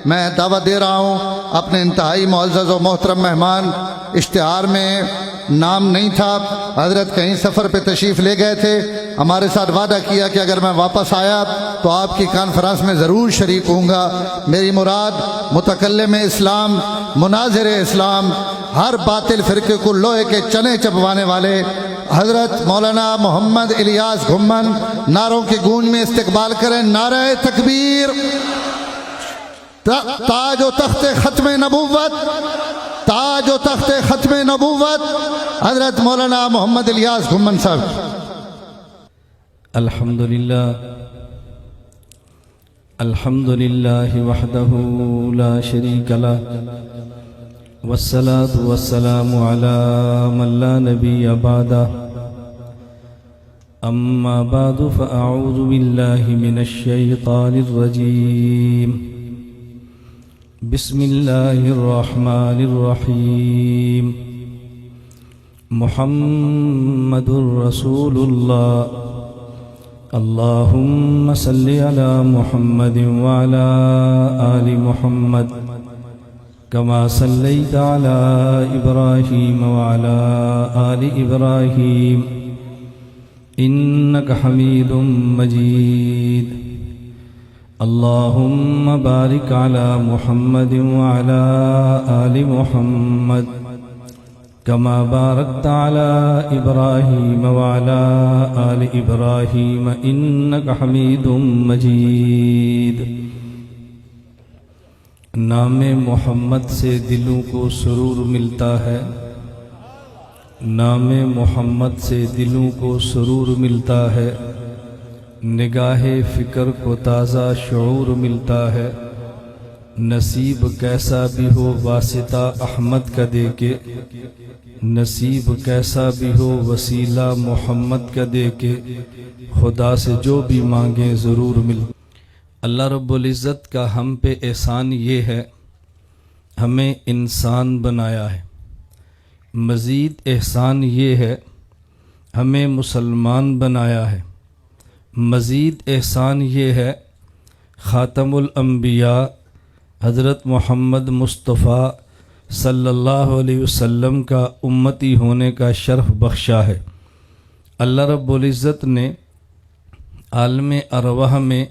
میں دعوت دے رہا ہوں اپنے انتہائی معزز و محترم مہمان، اشتہار میں نام نہیں تھا، حضرت کہیں سفر پہ تشریف لے گئے تھے، ہمارے ساتھ وعدہ کیا کہ اگر میں واپس آیا تو آپ کی کانفرنس میں ضرور شریک ہوں گا۔ میری مراد متکلم اسلام، مناظر اسلام، ہر باطل فرقے کو لوہے کے چنے چبوانے والے حضرت مولانا محمد الیاس گھمن، نعروں کی گونج میں استقبال کریں۔ نعرہ تکبیر، تاج و تخت ختم نبوت، تاج و تخت ختم نبوت، حضرت مولانا محمد الیاس گھمن صاحب۔ الحمد للہ وحدہ لا شریک لہ والصلاة والسلام علی من لا نبی بعدہ اما بعد فاعوذ باللہ من الشیطان الرجیم بسم اللہ الرحمن الرحیم محمد رسول اللہ اللہم صلی علی محمد وعلی آل محمد کما صلیت علی ابراہیم وعلی آل ابراہیم انک حمید مجید اللہم بارک علی محمد وعلی آل محمد کما بارکت علی ابراہیم وعلی آل ابراہیم انک حمید مجید۔ نام محمد سے دلوں کو سرور ملتا ہے، نام محمد سے دلوں کو سرور ملتا ہے، نگاہ فکر کو تازہ شعور ملتا ہے۔ نصیب کیسا بھی ہو واسطہ احمد کا دے کے، نصیب کیسا بھی ہو وسیلہ محمد کا دے کے، خدا سے جو بھی مانگیں ضرور مل۔ اللہ رب العزت کا ہم پہ احسان یہ ہے، ہمیں انسان بنایا ہے۔ مزید احسان یہ ہے، ہمیں مسلمان بنایا ہے۔ مزید احسان یہ ہے، خاتم الانبیاء حضرت محمد مصطفیٰ صلی اللہ علیہ وسلم کا امتی ہونے کا شرف بخشا ہے۔ اللہ رب العزت نے عالم ارواح میں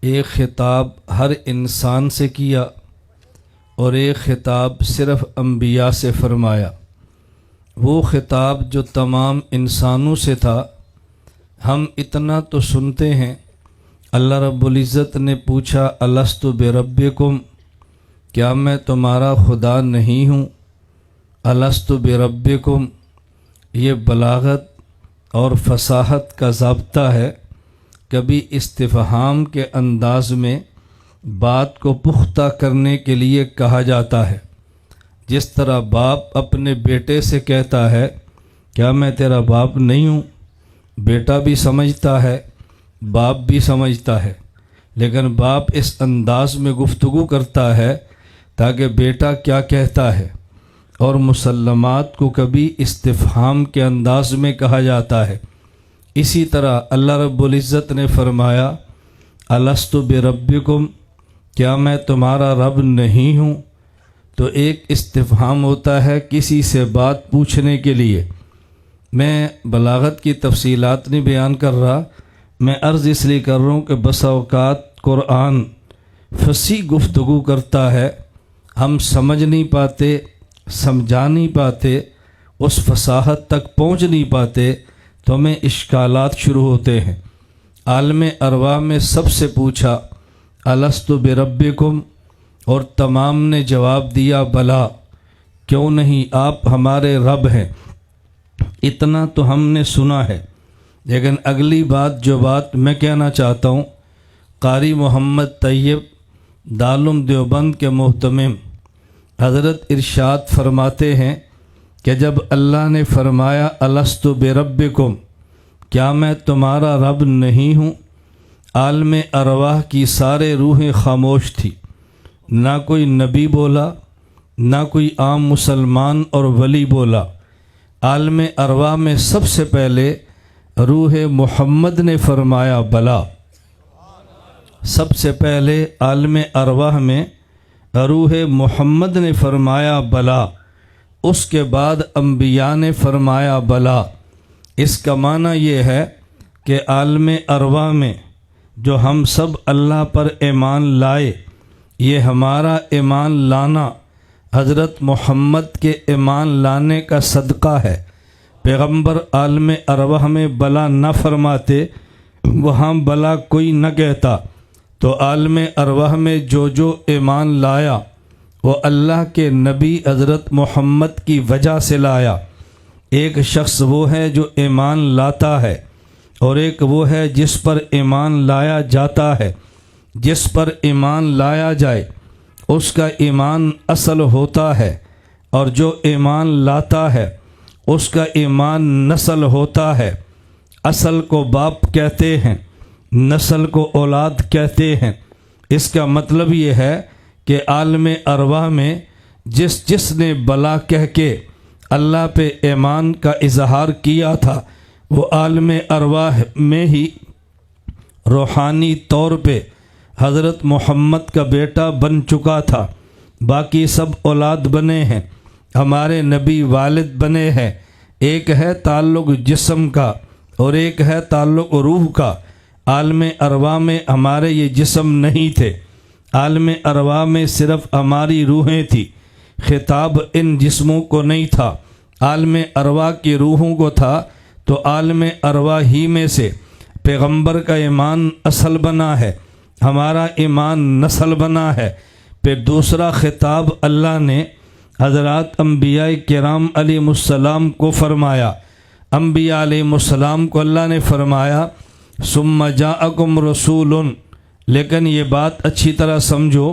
ایک خطاب ہر انسان سے کیا اور ایک خطاب صرف انبیاء سے فرمایا۔ وہ خطاب جو تمام انسانوں سے تھا، ہم اتنا تو سنتے ہیں۔ اللہ رب العزت نے پوچھا الست بربکم، کیا میں تمہارا خدا نہیں ہوں؟ الست بربکم، یہ بلاغت اور فصاحت کا ضابطہ ہے۔ کبھی استفہام کے انداز میں بات کو پختہ کرنے کے لیے کہا جاتا ہے، جس طرح باپ اپنے بیٹے سے کہتا ہے کیا میں تیرا باپ نہیں ہوں؟ بیٹا بھی سمجھتا ہے، باپ بھی سمجھتا ہے، لیکن باپ اس انداز میں گفتگو کرتا ہے تاکہ بیٹا کیا کہتا ہے، اور مسلمات کو کبھی استفہام کے انداز میں کہا جاتا ہے۔ اسی طرح اللہ رب العزت نے فرمایا الست بربکم، کیا میں تمہارا رب نہیں ہوں؟ تو ایک استفہام ہوتا ہے کسی سے بات پوچھنے کے لیے۔ میں بلاغت کی تفصیلات نہیں بیان کر رہا، میں عرض اس لیے کر رہا ہوں کہ بسا اوقات قرآن فصیح گفتگو کرتا ہے، ہم سمجھ نہیں پاتے، سمجھا نہیں پاتے، اس فصاحت تک پہنچ نہیں پاتے، تو ہمیں اشکالات شروع ہوتے ہیں۔ عالم ارواح میں سب سے پوچھا الست بربکم، اور تمام نے جواب دیا بلا، کیوں نہیں، آپ ہمارے رب ہیں۔ اتنا تو ہم نے سنا ہے، لیکن اگلی بات جو بات میں کہنا چاہتا ہوں، قاری محمد طیب دارالعلوم دیوبند کے محتمم حضرت ارشاد فرماتے ہیں کہ جب اللہ نے فرمایا الست بربکم، کیا میں تمہارا رب نہیں ہوں، عالم ارواح کی سارے روحیں خاموش تھی، نہ کوئی نبی بولا، نہ کوئی عام مسلمان اور ولی بولا۔ عالم ارواح میں سب سے پہلے روح محمد نے فرمایا بلا، سب سے پہلے عالم ارواح میں روح محمد نے فرمایا بلا، اس کے بعد انبیاء نے فرمایا بلا۔ اس کا معنی یہ ہے کہ عالم ارواح میں جو ہم سب اللہ پر ایمان لائے، یہ ہمارا ایمان لانا حضرت محمد کے ایمان لانے کا صدقہ ہے۔ پیغمبر عالم ارواح میں بلا نہ فرماتے، وہاں بلا کوئی نہ کہتا، تو عالم ارواح میں جو ایمان لایا وہ اللہ کے نبی حضرت محمد کی وجہ سے لایا۔ ایک شخص وہ ہے جو ایمان لاتا ہے، اور ایک وہ ہے جس پر ایمان لایا جاتا ہے۔ جس پر ایمان لایا جائے اس کا ایمان اصل ہوتا ہے، اور جو ایمان لاتا ہے اس کا ایمان نسل ہوتا ہے۔ اصل کو باپ کہتے ہیں، نسل کو اولاد کہتے ہیں۔ اس کا مطلب یہ ہے کہ عالم ارواح میں جس نے بلا کہہ کے اللہ پہ ایمان کا اظہار کیا تھا، وہ عالم ارواح میں ہی روحانی طور پہ حضرت محمد کا بیٹا بن چکا تھا۔ باقی سب اولاد بنے ہیں، ہمارے نبی والد بنے ہیں۔ ایک ہے تعلق جسم کا اور ایک ہے تعلق روح کا۔ عالم ارواح میں ہمارے یہ جسم نہیں تھے، عالم ارواح میں صرف ہماری روحیں تھی۔ خطاب ان جسموں کو نہیں تھا، عالم ارواح کی روحوں کو تھا۔ تو عالم ارواح ہی میں سے پیغمبر کا ایمان اصل بنا ہے، ہمارا ایمان نسل بنا ہے۔ پھر دوسرا خطاب اللہ نے حضرات انبیاء کرام علیہ السلام کو فرمایا۔ انبیاء علیہ السلام کو اللہ نے فرمایا ثم جاءکم رسول، لیکن یہ بات اچھی طرح سمجھو،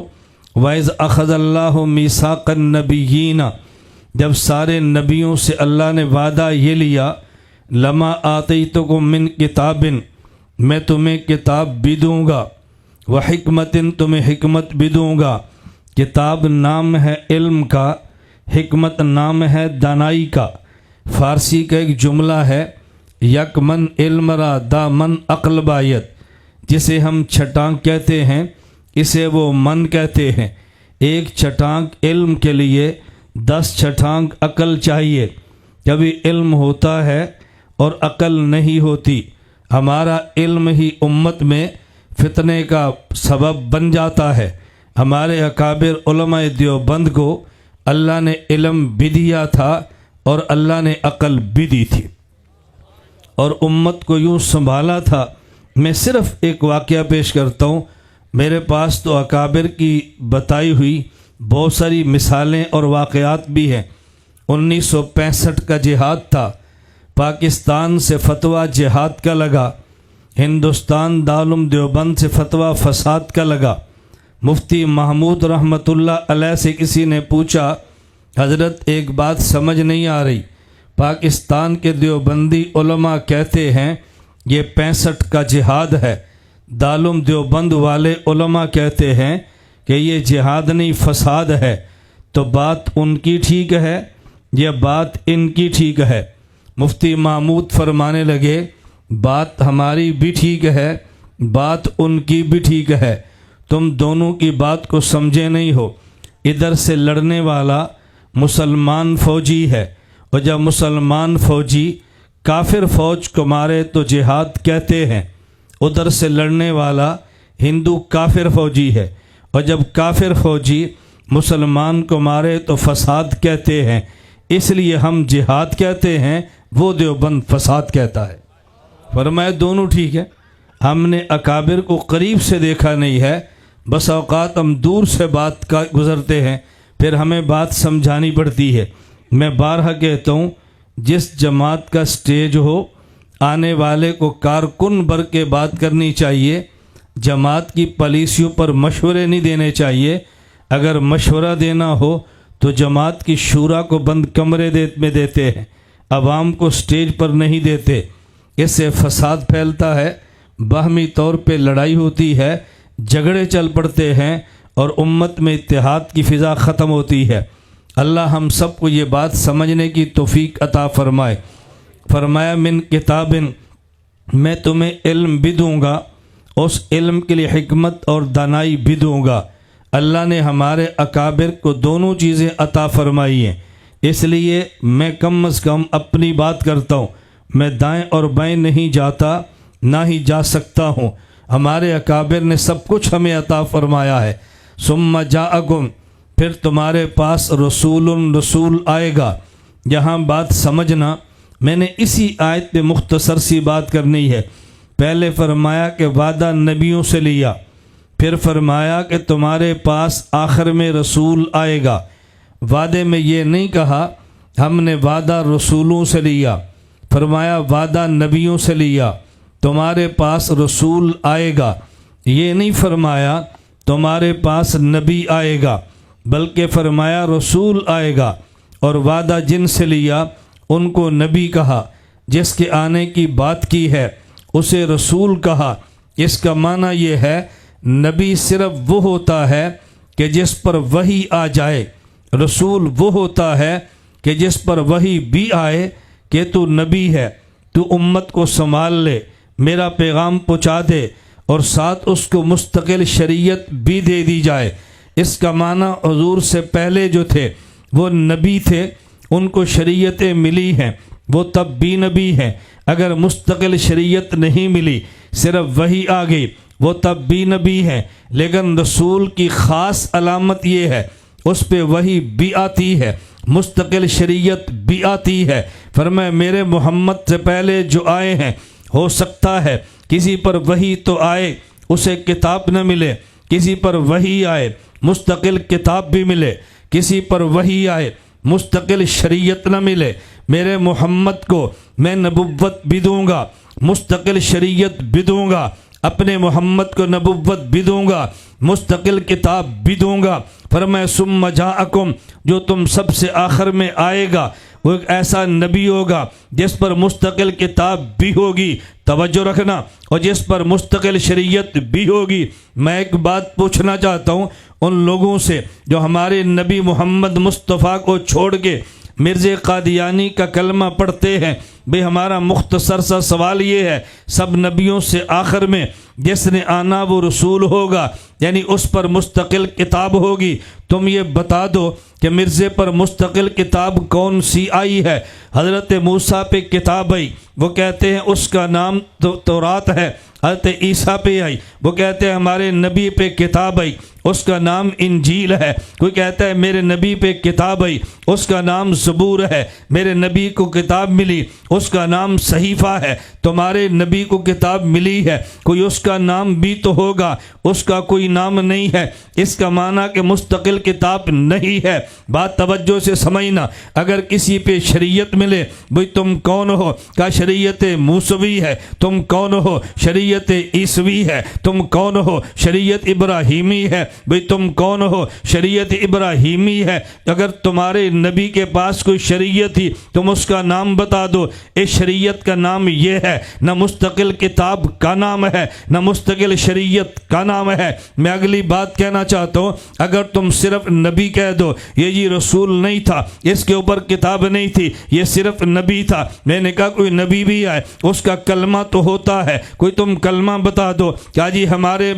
وَإِذْ أَخَذَ اللَّهُ مِيثَاقَ النَّبِيِّينَ، جب سارے نبیوں سے اللہ نے وعدہ یہ لیا، لَمَا آتَيْتُكُم مِّن کتاب، میں تمہیں کتاب بھی دوں گا، وَحِکْمَةٍ، تمہیں حکمت بھی دوں گا۔ کتاب نام ہے علم کا، حکمت نام ہے دانائی کا۔ فارسی کا ایک جملہ ہے، یک من علم را دا من عقل باید، جسے ہم چھٹانک کہتے ہیں اسے وہ من کہتے ہیں۔ ایک چھٹانک علم کے لیے 10 چھٹانک عقل چاہیے۔ کبھی علم ہوتا ہے اور عقل نہیں ہوتی۔ ہمارا علم ہی امت میں فتنے کا سبب بن جاتا ہے۔ ہمارے اکابر علماء دیوبند کو اللہ نے علم بھی دیا تھا اور اللہ نے عقل بھی دی تھی، اور امت کو یوں سنبھالا تھا۔ میں صرف ایک واقعہ پیش کرتا ہوں، میرے پاس تو اکابر کی بتائی ہوئی بہت ساری مثالیں اور واقعات بھی ہیں۔ 1965 کا جہاد تھا، پاکستان سے فتویٰ جہاد کا لگا، ہندوستان دارالعلوم دیوبند سے فتویٰ فساد کا لگا۔ مفتی محمود رحمۃ اللہ علیہ سے کسی نے پوچھا، حضرت ایک بات سمجھ نہیں آ رہی، پاکستان کے دیوبندی علماء کہتے ہیں یہ 65 کا جہاد ہے، دارالعلوم دیوبند والے علماء کہتے ہیں کہ یہ جہاد نہیں فساد ہے، تو بات ان کی ٹھیک ہے یا بات ان کی ٹھیک ہے؟ مفتی محمود فرمانے لگے بات ہماری بھی ٹھیک ہے، بات ان کی بھی ٹھیک ہے، تم دونوں کی بات کو سمجھے نہیں ہو۔ ادھر سے لڑنے والا مسلمان فوجی ہے، اور جب مسلمان فوجی کافر فوج کو مارے تو جہاد کہتے ہیں۔ ادھر سے لڑنے والا ہندو کافر فوجی ہے، اور جب کافر فوجی مسلمان کو مارے تو فساد کہتے ہیں۔ اس لیے ہم جہاد کہتے ہیں، وہ دیوبند فساد کہتا ہے۔ فرمایا دونوں ٹھیک ہے۔ ہم نے اکابر کو قریب سے دیکھا نہیں ہے، بس اوقات ہم دور سے بات کا گزرتے ہیں، پھر ہمیں بات سمجھانی پڑتی ہے۔ میں بارہا کہتا ہوں، جس جماعت کا سٹیج ہو، آنے والے کو کارکن بر کے بات کرنی چاہیے۔ جماعت کی پالیسیوں پر مشورے نہیں دینے چاہیے۔ اگر مشورہ دینا ہو تو جماعت کی شورا کو بند کمرے میں دیتے ہیں، عوام کو سٹیج پر نہیں دیتے۔ اس سے فساد پھیلتا ہے، باہمی طور پہ لڑائی ہوتی ہے، جھگڑے چل پڑتے ہیں، اور امت میں اتحاد کی فضا ختم ہوتی ہے۔ اللہ ہم سب کو یہ بات سمجھنے کی توفیق عطا فرمائے۔ فرمایا من کتاب، میں تمہیں علم بھی دوں گا، اس علم کے لیے حکمت اور دانائی بھی دوں گا۔ اللہ نے ہمارے اکابر کو دونوں چیزیں عطا فرمائی ہیں، اس لیے میں کم از کم اپنی بات کرتا ہوں۔ میں دائیں اور بائیں نہیں جاتا، نہ ہی جا سکتا ہوں۔ ہمارے اکابر نے سب کچھ ہمیں عطا فرمایا ہے۔ ثم جاءکم، پھر تمہارے پاس رسول آئے گا۔ یہاں بات سمجھنا، میں نے اسی آیت پہ مختصر سی بات کرنی ہے۔ پہلے فرمایا کہ وعدہ نبیوں سے لیا، پھر فرمایا کہ تمہارے پاس آخر میں رسول آئے گا۔ وعدے میں یہ نہیں کہا ہم نے وعدہ رسولوں سے لیا، فرمایا وعدہ نبیوں سے لیا۔ تمہارے پاس رسول آئے گا، یہ نہیں فرمایا تمہارے پاس نبی آئے گا، بلکہ فرمایا رسول آئے گا۔ اور وعدہ جن سے لیا ان کو نبی کہا، جس کے آنے کی بات کی ہے اسے رسول کہا۔ اس کا معنی یہ ہے نبی صرف وہ ہوتا ہے کہ جس پر وحی آ جائے، رسول وہ ہوتا ہے کہ جس پر وحی بھی آئے کہ تو نبی ہے، تو امت کو سنبھال لے، میرا پیغام پہنچا دے، اور ساتھ اس کو مستقل شریعت بھی دے دی جائے۔ اس کا معنی حضور سے پہلے جو تھے وہ نبی تھے، ان کو شریعتیں ملی ہیں، وہ تب بھی نبی ہیں۔ اگر مستقل شریعت نہیں ملی، صرف وحی آ گئی، وہ تب بھی نبی ہیں۔ لیکن رسول کی خاص علامت یہ ہے اس پہ وحی بھی آتی ہے، مستقل شریعت بھی آتی ہے۔ فرمایا میرے محمد سے پہلے جو آئے ہیں، ہو سکتا ہے کسی پر وحی تو آئے اسے کتاب نہ ملے، کسی پر وحی آئے مستقل کتاب بھی ملے، کسی پر وحی آئے مستقل شریعت نہ ملے۔ میرے محمد کو میں نبوت بھی دوں گا، مستقل شریعت بھی دوں گا، اپنے محمد کو نبوت بھی دوں گا، مستقل کتاب بھی دوں گا۔ فرمایا ثم جاءکم، جو تم سب سے آخر میں آئے گا وہ ایک ایسا نبی ہوگا جس پر مستقل کتاب بھی ہوگی، توجہ رکھنا، اور جس پر مستقل شریعت بھی ہوگی۔ میں ایک بات پوچھنا چاہتا ہوں ان لوگوں سے جو ہمارے نبی محمد مصطفیٰ کو چھوڑ کے مرزا قادیانی کا کلمہ پڑھتے ہیں، بھئی ہمارا مختصر سا سوال یہ ہے، سب نبیوں سے آخر میں جس نے آنا وہ رسول ہوگا، یعنی اس پر مستقل کتاب ہوگی۔ تم یہ بتا دو کہ مرزے پر مستقل کتاب کون سی آئی ہے؟ حضرت موسیٰ پہ کتاب آئی، وہ کہتے ہیں اس کا نام تورات ہے۔ حضرت عیسیٰ پہ آئی، وہ کہتے ہیں ہمارے نبی پہ کتاب آئی، اس کا نام انجیل ہے۔ کوئی کہتا ہے میرے نبی پہ کتاب آئی، اس کا نام زبور ہے۔ میرے نبی کو کتاب ملی، اس کا نام صحیفہ ہے۔ تمہارے نبی کو کتاب ملی ہے، کوئی اس کا نام بھی تو ہوگا، اس کا کوئی نام نہیں ہے۔ اس کا معنی کہ مستقل کتاب نہیں ہے۔ بات توجہ سے سمجھنا، اگر کسی پہ شریعت ملے، بھئی تم کون ہو؟ کہا شریعت موسوی ہے۔ تم کون ہو؟ شریعت عیسوی ہے۔ تم کون ہو؟ شریعت ابراہیمی ہے۔ بھئی تم کون ہو؟ شریعت ابراہیمی ہے۔ اگر تمہارے نبی کے پاس کوئی شریعت تھی تم اس کا نام بتا دو۔ اس شریعت کا نام یہ ہے، نہ مستقل کتاب کا نام ہے، نہ مستقل شریعت کا نام ہے۔ میں اگلی بات کہنا چاہتا ہوں، اگر تم صرف نبی کہہ دو، یہ جی رسول نہیں تھا، اس کے اوپر کتاب نہیں تھی، یہ صرف نبی تھا، میں نے کہا کوئی نبی بھی آئے اس کا کلمہ تو ہوتا ہے، کوئی تم کلمہ بتا دو۔ کیا جی ہمارے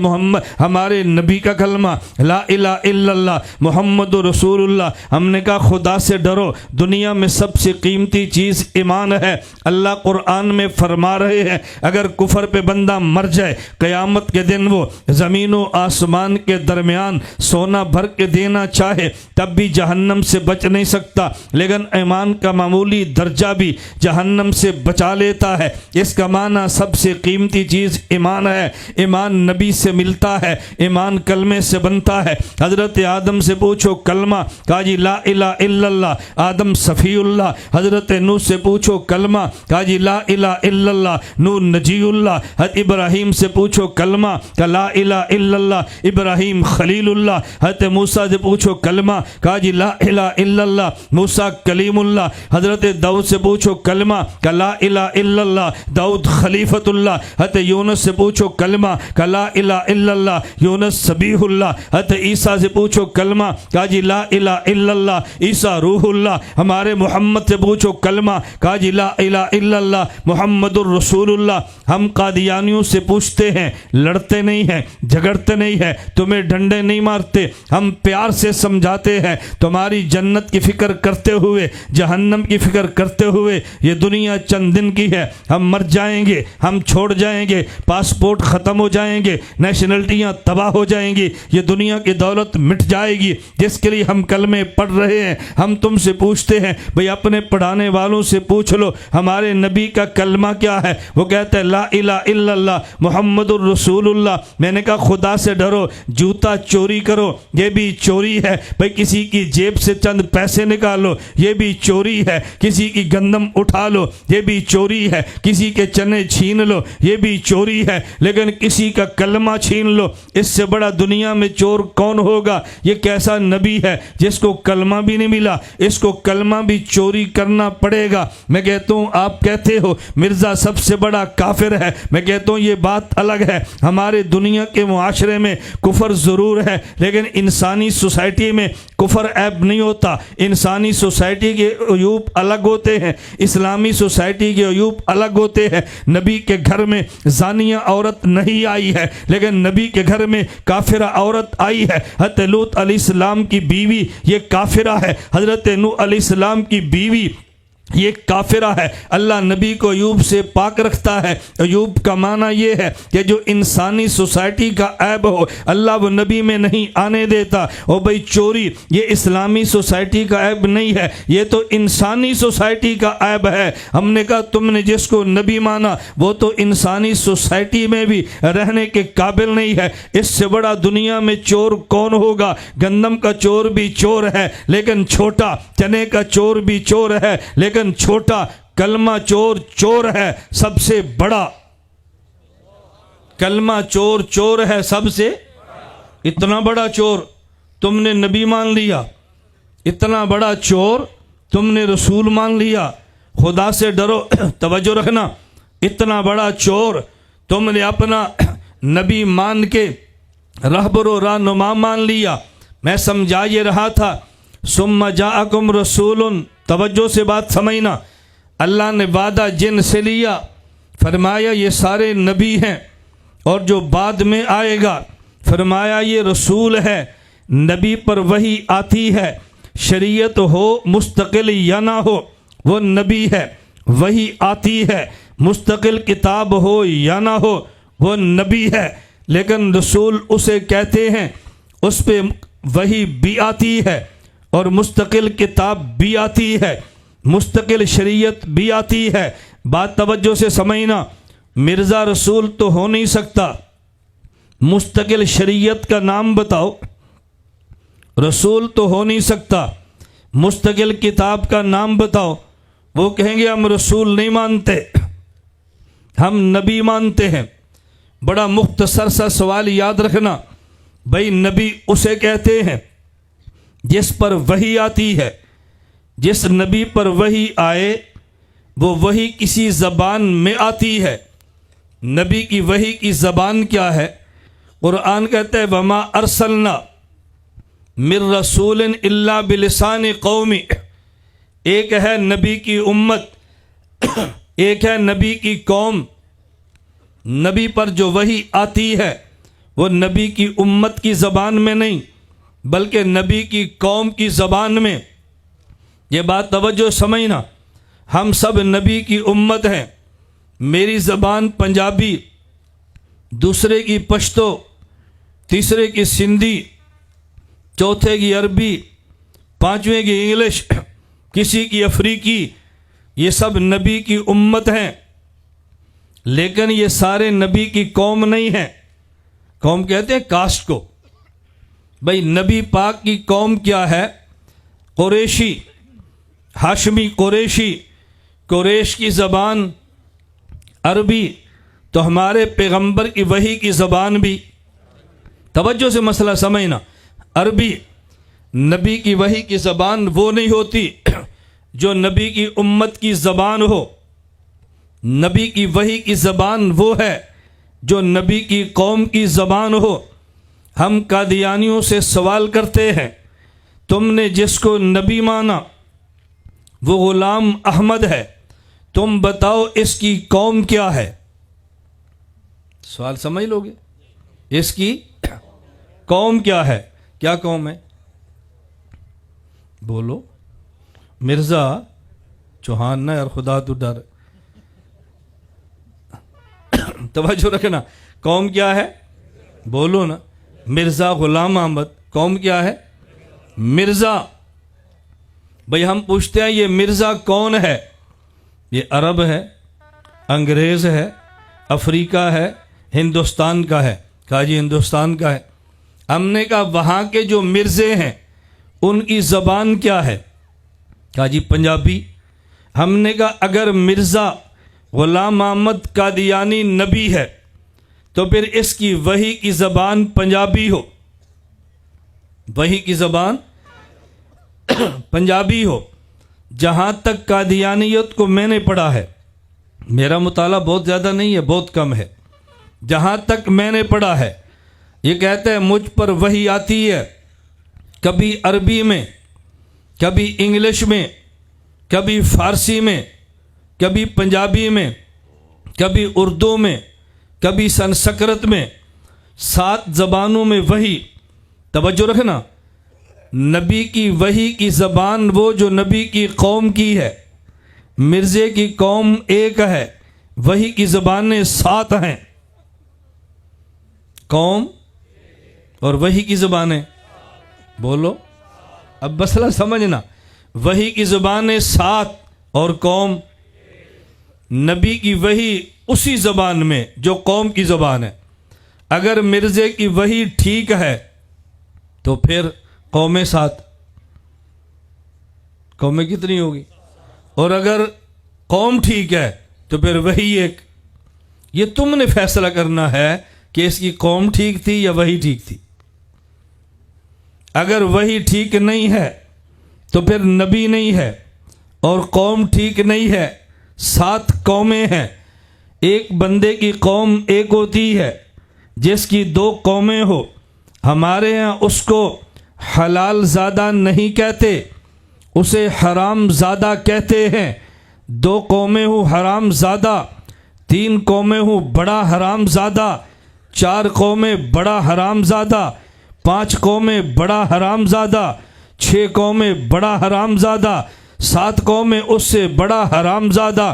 ہمارے نبی کا کلمہ لا الہ الا اللہ محمد رسول اللہ۔ ہم نے کہا خدا سے ڈرو، دنیا میں سب سے قیمتی چیز ایمان ہے۔ اللہ قرآن میں فرما رہے ہیں اگر کفر پہ بندہ مر جائے، قیامت کے دن وہ زمین و آسمان کے درمیان سونا بھر کے دینا چاہے تب بھی جہنم سے بچ نہیں سکتا، لیکن ایمان کا معمولی درجہ بھی جہنم سے بچا لیتا ہے۔ اس کا معنی سب سے قیمتی چیز ایمان ہے۔ ایمان نبی سے ملتا ہے، ایمان کلمے سے بنتا ہے۔ حضرت آدم سے پوچھو کلمہ، کہا جی لا الہ الا اللہ، آدم صفی اللہ۔ حضرت نوح سے پوچھو کلمہ، کہا جی لا الہ الا اللہ، نوح نجی اللہ۔ حضرت ابراہیم سے پوچھو کلمہ، کہا لا الہ الا اللہ، ابراہیم خلیل اللہ۔ حضرت موسیٰ سے پوچھو کلمہ، کہا جی لا الہ الا اللہ، موسیٰ کلیم اللہ۔ حضرت داؤد سے پوچھو کلمہ، کہا لا الہ الا اللہ، داؤد خلیفۃ اللہ۔ حضرت یونس سے پوچھو کلمہ، کہا لا الہ الا اللہ، یونس سبیح اللہ۔ حضرت عیسیٰ سے پوچھو کلمہ، کہا جی لا الہ الا اللہ، عیسیٰ روح اللہ۔ ہمارے محمد سے پوچھو کلمہ، کہا جی لا الہ الا اللہ محمد الرسول اللہ۔ ہم قادیانیوں سے پوچھتے ہوتے ہیں, لڑتے نہیں ہیں, جھگڑتے نہیں ہیں, تمہیں ڈنڈے نہیں مارتے, ہم پیار سے سمجھاتے ہیں. تمہاری جنت کی فکر کرتے ہوئے, جہنم کی فکر کرتے ہوئے. یہ دنیا چند دن کی ہے, ہم مر جائیں گے, ہم چھوڑ جائیں گے, پاسپورٹ ختم ہو جائیں گے, نیشنلٹیاں تباہ ہو جائیں گی, یہ دنیا کی دولت مٹ جائے گی جس کے لیے ہم کلمے پڑھ رہے ہیں. ہم تم سے پوچھتے ہیں بھئی اپنے پڑھانے والوں سے پوچھ لو ہمارے نبی کا کلمہ کیا ہے. وہ کہتے ہیں لا الہ الا اللہ محمد الرسول اللہ. میں نے کہا خدا سے ڈرو, جوتا چوری کرو یہ بھی چوری ہے. بھئی کسی کی جیب سے چند پیسے نکالو یہ بھی چوری ہے. کسی کی گندم اٹھا لو یہ بھی چوری ہے. کسی کے چنے چھین لو یہ بھی چوری ہے. لیکن کسی کا کلمہ چھین لو, اس سے بڑا دنیا میں چور کون ہوگا؟ یہ کیسا نبی ہے جس کو کلمہ بھی نہیں ملا, اس کو کلمہ بھی چوری کرنا پڑے گا. میں کہتا ہوں آپ کہتے ہو مرزا سب سے بڑا کافر ہے, میں کہتا ہوں یہ بات الگ ہے. ہمارے دنیا کے معاشرے میں کفر ضرور ہے لیکن انسانی سوسائٹی میں کفر عیب نہیں ہوتا. انسانی سوسائٹی کے عیوب الگ ہوتے ہیں, اسلامی سوسائٹی کے عیوب الگ ہوتے ہیں. نبی کے گھر میں زانیہ عورت نہیں آئی ہے لیکن نبی کے گھر میں کافرہ عورت آئی ہے. حضرت لوط علیہ السلام کی بیوی یہ کافرہ ہے, حضرت نوح علیہ السلام کی بیوی یہ کافرہ ہے. اللہ نبی کو عیوب سے پاک رکھتا ہے. عیوب کا معنی یہ ہے کہ جو انسانی سوسائٹی کا عیب ہو اللہ وہ نبی میں نہیں آنے دیتا. او بھئی چوری یہ اسلامی سوسائٹی کا عیب نہیں ہے, یہ تو انسانی سوسائٹی کا عیب ہے. ہم نے کہا تم نے جس کو نبی مانا وہ تو انسانی سوسائٹی میں بھی رہنے کے قابل نہیں ہے. اس سے بڑا دنیا میں چور کون ہوگا؟ گندم کا چور بھی چور ہے لیکن چھوٹا, چنے کا چور بھی چور ہے لیکن چھوٹا, کلمہ چور چور ہے سب سے بڑا. کلمہ چور چور ہے سب سے. اتنا بڑا چور تم نے نبی مان لیا, اتنا بڑا چور تم نے رسول مان لیا. خدا سے ڈرو, توجہ رکھنا. اتنا بڑا چور تم نے اپنا نبی مان کے رہبر و رہنما مان لیا. میں سمجھا یہ رہا تھا ثم جاءکم رسول, توجہ سے بات سمجھنا. اللہ نے وعدہ جن سے لیا, فرمایا یہ سارے نبی ہیں, اور جو بعد میں آئے گا فرمایا یہ رسول ہے. نبی پر وحی آتی ہے, شریعت ہو مستقل یا نہ ہو وہ نبی ہے. وحی آتی ہے, مستقل کتاب ہو یا نہ ہو وہ نبی ہے. لیکن رسول اسے کہتے ہیں اس پہ وحی بھی آتی ہے اور مستقل کتاب بھی آتی ہے, مستقل شریعت بھی آتی ہے. بات توجہ سے سمجھنا. مرزا رسول تو ہو نہیں سکتا, مستقل شریعت کا نام بتاؤ. رسول تو ہو نہیں سکتا, مستقل کتاب کا نام بتاؤ. وہ کہیں گے ہم رسول نہیں مانتے, ہم نبی مانتے ہیں. بڑا مختصر سا سوال یاد رکھنا, بھائی نبی اسے کہتے ہیں جس پر وحی آتی ہے. جس نبی پر وحی آئے وہ وحی کسی زبان میں آتی ہے. نبی کی وحی کی زبان کیا ہے؟ قرآن کہتا ہے وما ارسلنا من رسول الا بلسان قومی. ایک ہے نبی کی امت, ایک ہے نبی کی قوم. نبی پر جو وحی آتی ہے وہ نبی کی امت کی زبان میں نہیں بلکہ نبی کی قوم کی زبان میں. یہ بات توجہ سمجھنا. ہم سب نبی کی امت ہیں. میری زبان پنجابی, دوسرے کی پشتو, تیسرے کی سندھی, چوتھے کی عربی, پانچویں کی انگلش, کسی کی افریقی. یہ سب نبی کی امت ہیں لیکن یہ سارے نبی کی قوم نہیں ہیں. قوم کہتے ہیں کاسٹ کو. بھئی نبی پاک کی قوم کیا ہے؟ قریشی, ہاشمی قریشی. قریش کی زبان عربی, تو ہمارے پیغمبر کی وحی کی زبان بھی, توجہ سے مسئلہ سمجھنا, عربی. نبی کی وحی کی زبان وہ نہیں ہوتی جو نبی کی امت کی زبان ہو. نبی کی وحی کی زبان وہ ہے جو نبی کی قوم کی زبان ہو. ہم قادیانیوں سے سوال کرتے ہیں تم نے جس کو نبی مانا وہ غلام احمد ہے, تم بتاؤ اس کی قوم کیا ہے؟ سوال سمجھ لو گے؟ اس کی قوم کیا ہے؟ کیا قوم ہے؟ بولو۔ مرزا چوہان نہ یار، خدا تو ڈر۔ توجہ رکھنا، قوم کیا ہے؟ بولو نا۔ مرزا غلام احمد، قوم کیا ہے؟ مرزا۔ بھئی ہم پوچھتے ہیں یہ مرزا کون ہے؟ یہ عرب ہے، انگریز ہے، افریقہ ہے، ہندوستان کا ہے؟ کہا جی ہندوستان کا ہے۔ ہم نے کہا وہاں کے جو مرزے ہیں ان کی زبان کیا ہے؟ کہا جی پنجابی۔ ہم نے کہا اگر مرزا غلام احمد قادیانی نبی ہے تو پھر اس کی وحی کی زبان پنجابی ہو، وحی کی زبان پنجابی ہو۔ جہاں تک قادیانیت کو میں نے پڑھا ہے، میرا مطالعہ بہت زیادہ نہیں ہے، بہت کم ہے، جہاں تک میں نے پڑھا ہے یہ کہتا ہے مجھ پر وحی آتی ہے کبھی عربی میں، کبھی انگلش میں، کبھی فارسی میں، کبھی پنجابی میں، کبھی اردو میں، کبھی سنسکرت میں، 7 زبانوں میں وحی۔ توجہ رکھنا، نبی کی وحی کی زبان وہ جو نبی کی قوم کی ہے۔ مرزے کی قوم ایک ہے، وحی کی زبانیں 7 ہیں۔ قوم اور وحی کی زبانیں، بولو اب مسئلہ سمجھنا، وحی کی زبانیں 7 اور قوم، نبی کی وحی اسی زبان میں جو قوم کی زبان ہے۔ اگر مرزے کی وحی ٹھیک ہے تو پھر قومیں 7، قومیں کتنی ہوگی؟ اور اگر قوم ٹھیک ہے تو پھر وحی ایک۔ یہ تم نے فیصلہ کرنا ہے کہ اس کی قوم ٹھیک تھی یا وحی ٹھیک تھی۔ اگر وحی ٹھیک نہیں ہے تو پھر نبی نہیں ہے، اور قوم ٹھیک نہیں ہے، 7 قومیں ہیں۔ ایک بندے کی قوم ایک ہوتی ہے، جس کی 2 قومیں ہو، ہمارے ہاں اس کو حلال زادہ نہیں کہتے، اسے حرام زادہ کہتے ہیں۔ 2 قومیں ہوں حرام زادہ، 3 قومیں ہوں بڑا حرام زادہ، 4 قومیں بڑا حرام زادہ، 5 قومیں بڑا حرام زادہ، 6 قومیں بڑا حرام زادہ، 7 قومیں اس سے بڑا حرام زادہ۔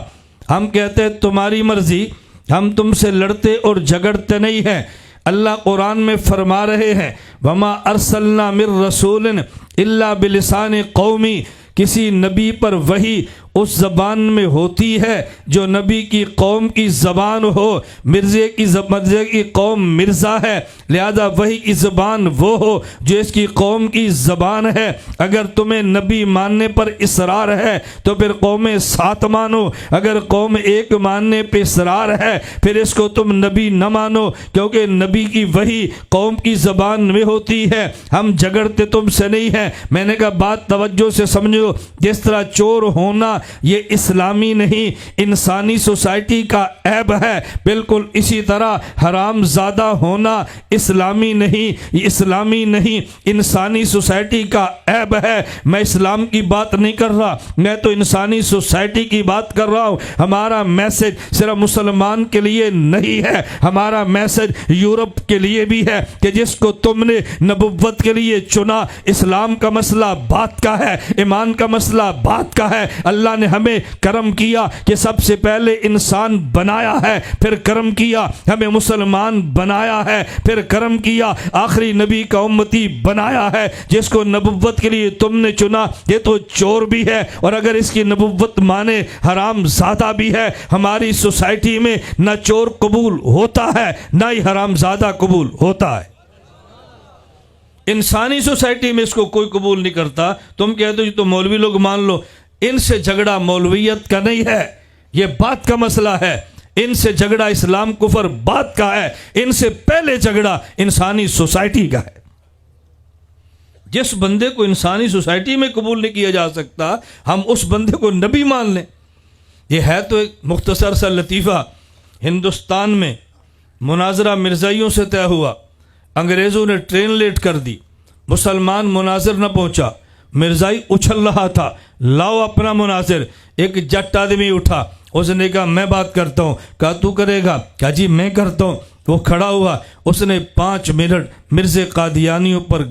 ہم کہتے ہیں تمہاری مرضی، ہم تم سے لڑتے اور جھگڑتے نہیں ہیں۔ اللہ قرآن میں فرما رہے ہیں وَمَا أَرْسَلْنَا مِن رَّسُولٍ إِلَّا بِلِسَانِ قَوْمِهِ، کسی نبی پر وحی اس زبان میں ہوتی ہے جو نبی کی قوم کی زبان ہو۔ مرزے کی قوم مرزا ہے، لہذا وحی کی زبان وہ ہو جو اس کی قوم کی زبان ہے۔ اگر تمہیں نبی ماننے پر اصرار ہے تو پھر قومیں 7 مانو، اگر قوم ایک ماننے پہ اصرار ہے پھر اس کو تم نبی نہ مانو، کیونکہ نبی کی وحی قوم کی زبان میں ہوتی ہے۔ ہم جھگڑتے تم سے نہیں ہیں۔ میں نے کہا بات توجہ سے سمجھو، جس طرح چور ہونا یہ اسلامی نہیں، انسانی سوسائٹی کا عیب ہے، بالکل اسی طرح حرام زادہ ہونا اسلامی نہیں، یہ اسلامی نہیں، انسانی سوسائٹی کا عیب ہے۔ میں اسلام کی بات نہیں کر رہا، میں تو انسانی سوسائٹی کی بات کر رہا ہوں۔ ہمارا میسج صرف مسلمان کے لیے نہیں ہے، ہمارا میسج یورپ کے لیے بھی ہے کہ جس کو تم نے نبوت کے لیے چنا، اسلام کا مسئلہ بات کا ہے، ایمان کا مسئلہ بات کا ہے۔ اللہ نے ہمیں کرم کیا کہ سب سے پہلے انسان بنایا ہے، پھر کرم کیا ہمیں مسلمان بنایا ہے، پھر کرم کیا آخری نبی کا امتی بنایا ہے۔ جس کو نبوت کے لیے تم نے چنا یہ تو چور بھی ہے، اور اگر اس کی نبوت مانے حرام زادہ بھی ہے۔ ہماری سوسائٹی میں نہ چور قبول ہوتا ہے نہ ہی حرام زادہ قبول ہوتا ہے۔ انسانی سوسائٹی میں اس کو کوئی قبول نہیں کرتا۔ تم کہتے ہو تو مولوی لوگ مان لو، ان سے جھگڑا مولویت کا نہیں ہے، یہ بات کا مسئلہ ہے۔ ان سے جھگڑا اسلام کفر بات کا ہے، ان سے پہلے جھگڑا انسانی سوسائٹی کا ہے۔ جس بندے کو انسانی سوسائٹی میں قبول نہیں کیا جا سکتا، ہم اس بندے کو نبی مان لیں۔ یہ ہے تو ایک مختصر سا لطیفہ۔ ہندوستان میں مناظرہ مرزائیوں سے طے ہوا، انگریزوں نے ٹرین لیٹ کر دی، مسلمان مناظر نہ پہنچا، مرزائی اچھل رہا تھا، لاؤ اپنا مناظر۔ ایک جٹ آدمی اٹھا، اس نے کہا میں بات کرتا ہوں۔ کہا تو کرے گا؟ کہا جی میں کرتا ہوں۔ وہ کھڑا ہوا, اس نے 5 منٹ مرزا قادیانیوں پر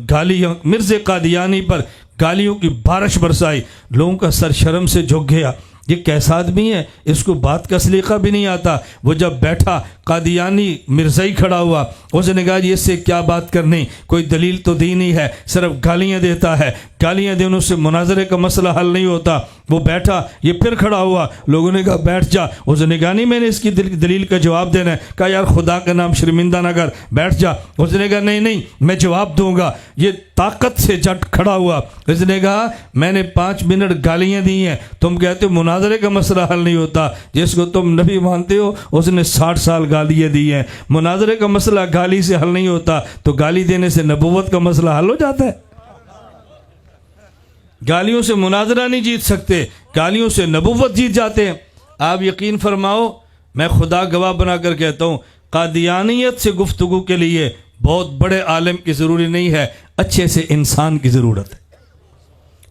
گالیوں کی بارش برسائی. لوگوں کا سر شرم سے جھک گیا, یہ کیسا آدمی ہے, اس کو بات کا سلیقہ بھی نہیں آتا. وہ جب بیٹھا, قادیانی مرزائی کھڑا ہوا, اس نے کہا جی اس سے کیا بات کرنی, کوئی دلیل تو دی نہیں ہے, صرف گالیاں دیتا ہے, گالیاں دینے سے مناظرے کا مسئلہ حل نہیں ہوتا. وہ بیٹھا, یہ پھر کھڑا ہوا, لوگوں نے کہا بیٹھ جا. اس نے کہا نہیں میں نے اس کی دلیل کا جواب دینا ہے. کہا یار خدا کا نام شرمندہ نہ کر, بیٹھ جا. اس نے کہا نہیں میں جواب دوں گا. یہ طاقت سے جٹ کھڑا ہوا. اس نے کہا میں نے 5 منٹ گالیاں دی ہیں, تم کہتے ہو مناظرے کا مسئلہ حل نہیں ہوتا. جس کو تم نبی مانتے ہو اس نے 60 سال گالیاں دی ہیں. مناظرے کا مسئلہ گالی سے حل نہیں ہوتا, تو گالی دینے سے نبوت کا مسئلہ حل ہو جاتا ہے؟ گالیوں سے مناظرہ نہیں جیت سکتے, گالیوں سے نبوت جیت جاتے ہیں. آپ یقین فرماؤ, میں خدا گواہ بنا کر کہتا ہوں, قادیانیت سے گفتگو کے لیے بہت بڑے عالم کی ضروری نہیں ہے, اچھے سے انسان کی ضرورت ہے.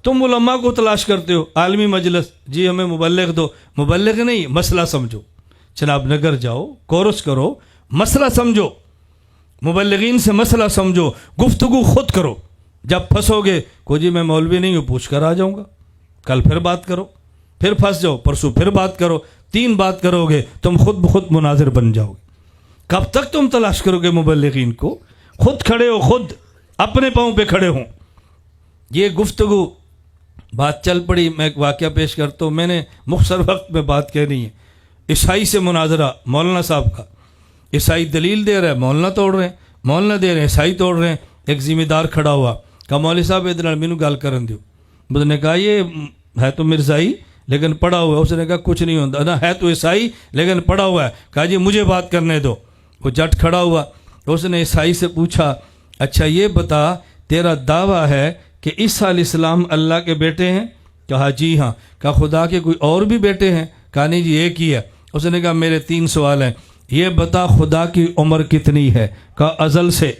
تم علماء کو تلاش کرتے ہو, عالمی مجلس, جی ہمیں مبلغ دو. مبلغ نہیں, مسئلہ سمجھو. جناب نگر جاؤ, کورس کرو, مسئلہ سمجھو, مبلغین سے مسئلہ سمجھو, گفتگو خود کرو. جب پھنسو گے کو جی میں مولوی نہیں ہوں, پوچھ کر آ جاؤں گا, کل پھر بات کرو, پھر پھنس جاؤ, پرسوں پھر بات کرو, 3 بات کرو گے تم خود بخود مناظر بن جاؤ گے. کب تک تم تلاش کرو گے مبلغین کو؟ خود کھڑے ہو, خود اپنے پاؤں پہ کھڑے ہوں. یہ گفتگو بات چل پڑی. میں ایک واقعہ پیش کرتا ہوں, میں نے مختصر وقت میں بات کہنی ہے. عیسائی سے مناظرہ, مولانا صاحب کا. عیسائی دلیل دے رہے ہیں, مولانا توڑ رہے ہیں, مولانا دے رہے ہیں, عیسائی توڑ رہے ہیں. ایک ذمہ دار کھڑا ہوا, کہا مولوی صاحب ادھر مینو گل کرن دیو. اس نے کہا یہ ہے تو مرزائی لیکن پڑھا ہوا ہے. اس نے کہا کچھ نہیں ہوتا نا, ہے تو عیسائی لیکن پڑھا ہوا ہے. کہا جی مجھے بات کرنے دو. وہ جٹ کھڑا ہوا, اس نے عیسائی سے پوچھا اچھا یہ بتا تیرا دعویٰ ہے کہ عیسیٰ علیہ السلام اللہ کے بیٹے ہیں؟ کہا جی ہاں. کہا خدا کے کوئی اور بھی بیٹے ہیں؟ کہا نہیں جی ایک ہی ہے. اس نے کہا میرے 3 سوال ہیں, یہ بتا خدا کی عمر کتنی ہے؟ کہا ازل سے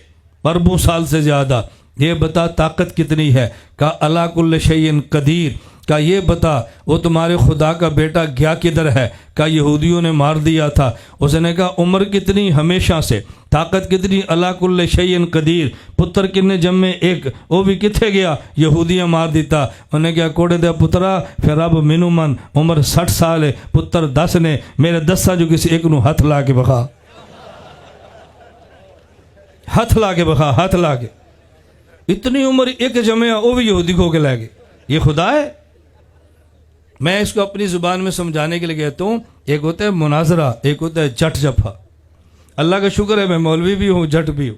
اربوں سال سے زیادہ. یہ بتا طاقت کتنی ہے؟ کہا علی کل شیء قدیر. کہا یہ بتا وہ تمہارے خدا کا بیٹا گیا کدھر ہے؟ کہا یہودیوں نے مار دیا تھا. اس نے کہا عمر کتنی؟ ہمیشہ سے. طاقت کتنی؟ علی کل شیء قدیر. پتر کنے جمے؟ ایک. وہ بھی کتنے گیا؟ یہودیاں مار دیتا. انہیں کہا کوڑے دے پترا پھر اب مینو من عمر 60 سال ہے, پتر 10 نے, میرے 10 جو کسی ایک نو ہاتھ لا کے بخا, ہاتھ لا کے بخا, ہاتھ لا کے. اتنی عمر ایک جمع, وہ بھی یہودی کو کے لے گئے. یہ خدا ہے؟ میں اس کو اپنی زبان میں سمجھانے کے لیے کہتا ہوں, ایک ہوتا ہے مناظرہ, ایک ہوتا ہے جٹ جفا. اللہ کا شکر ہے میں مولوی بھی ہوں, جٹ بھی ہوں.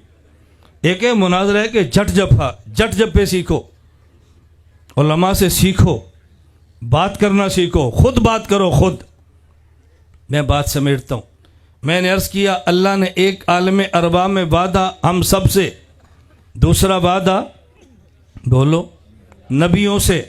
ایک ہے مناظرہ ہے کہ جٹ جفا, جٹ جپے سیکھو, علماء سے سیکھو, بات کرنا سیکھو, خود بات کرو خود. میں بات سمیٹتا ہوں. میں نے عرض کیا اللہ نے ایک عالم اربا میں وعدہ ہم سب سے, دوسرا وعدہ بولو نبیوں سے,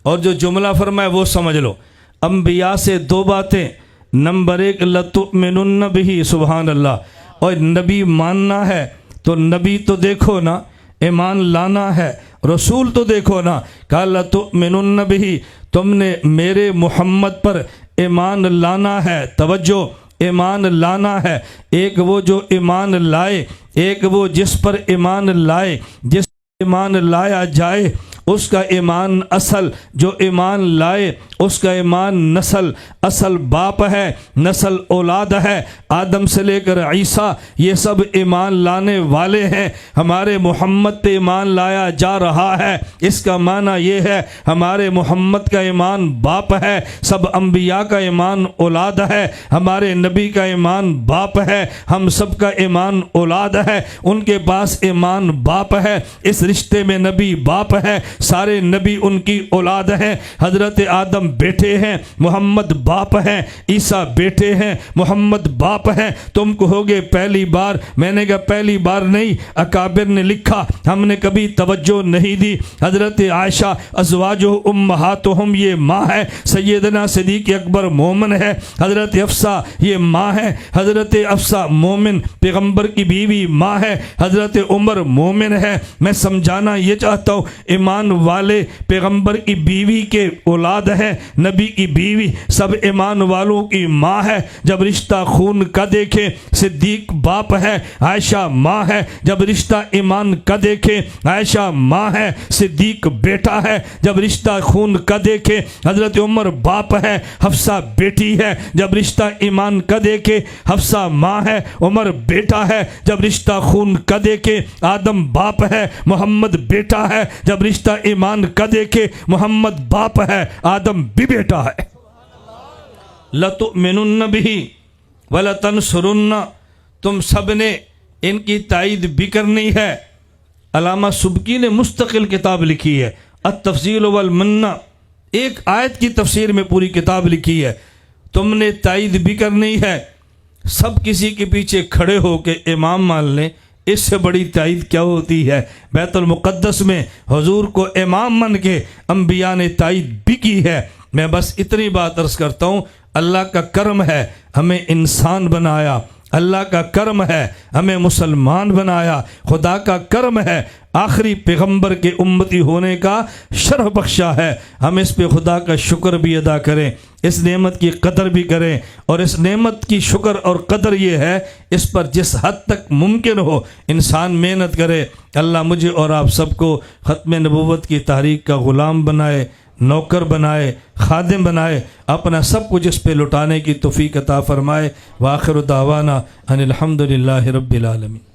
اور جو جملہ فرمایا وہ سمجھ لو. انبیاء سے 2 باتیں, نمبر 1 لتؤمنن بہ, سبحان اللہ. اور نبی ماننا ہے تو نبی تو دیکھو نا, ایمان لانا ہے رسول تو دیکھو نا. کہ لتؤمنن بہ, تم نے میرے محمد پر ایمان لانا ہے. توجہ, ایمان لانا ہے. ایک وہ جو ایمان لائے, ایک وہ جس پر ایمان لائے. جس ایمان لایا جائے اس کا ایمان اصل, جو ایمان لائے اس کا ایمان نسل. اصل باپ ہے, نسل اولاد ہے. آدم سے لے کر عیسیٰ یہ سب ایمان لانے والے ہیں. ہمارے محمد پہ ایمان لایا جا رہا ہے. اس کا معنی یہ ہے ہمارے محمد کا ایمان باپ ہے, سب انبیاء کا ایمان اولاد ہے. ہمارے نبی کا ایمان باپ ہے, ہم سب کا ایمان اولاد ہے. ان کے پاس ایمان باپ ہے, اس رشتے میں نبی باپ ہے, سارے نبی ان کی اولاد ہیں. حضرت آدم بیٹے ہیں, محمد باپ ہیں. عیسیٰ بیٹے ہیں, محمد باپ ہیں. تم کہوگے پہلی بار, میں نے کہا پہلی بار نہیں, اکابر نے لکھا, ہم نے کبھی توجہ نہیں دی. حضرت عائشہ ازواجہ امہاتہم یہ ماں ہے, سیدنا صدیق اکبر مومن ہے, حضرت حفصہ یہ ماں ہے, حضرت حفصہ مومن پیغمبر کی بیوی ماں ہے, حضرت عمر مومن ہے. میں سمجھانا یہ چاہتا ہوں ایمان والے پیغمبر کی بیوی کے اولاد ہیں, نبی کی بیوی سب ایمان والوں کی ماں ہے جب رشتہ خون کا دیکھے صدیق باپ ہے عائشہ ماں ہے جب رشتہ ایمان کا دیکھے عائشہ ماں ہے صدیق بیٹا ہے جب رشتہ خون کا دیکھے حضرت عمر باپ ہے حفصہ بیٹی ہے جب رشتہ ایمان کا دیکھے حفصہ ماں ہے عمر بیٹا ہے جب رشتہ خون کا دیکھے آدم باپ ہے محمد بیٹا ہے جب رشتہ ایمان کا دیکھے محمد باپ ہے آدم بھی بیٹا ہے لَتُؤْمِنُنَّ بِهِ وَلَتَنْصُرُنَّ تم سب نے ان کی تائید بھی کرنی ہے۔ علامہ سبکی نے مستقل کتاب لکھی ہے التفصیل والمنہ، ایک آیت کی تفسیر میں پوری کتاب لکھی ہے۔ تم نے تائید بھی کرنی ہے، سب کسی کے پیچھے کھڑے ہو کے امام مان لیں، اس سے بڑی تائید کیا ہوتی ہے۔ بیت المقدس میں حضور کو امام من کے انبیاء نے تائید بھی کی ہے۔ میں بس اتنی بات عرض کرتا ہوں، اللہ کا کرم ہے ہمیں انسان بنایا، اللہ کا کرم ہے ہمیں مسلمان بنایا، خدا کا کرم ہے آخری پیغمبر کے امتی ہونے کا شرف بخشا ہے۔ ہم اس پہ خدا کا شکر بھی ادا کریں، اس نعمت کی قدر بھی کریں، اور اس نعمت کی شکر اور قدر یہ ہے اس پر جس حد تک ممکن ہو انسان محنت کرے۔ اللہ مجھے اور آپ سب کو ختم نبوت کی تحریک کا غلام بنائے، نوکر بنائے، خادم بنائے، اپنا سب کچھ اس پہ لٹانے کی توفیق عطا فرمائے۔ وآخر دعوانا ان الحمد للہ رب العالمین۔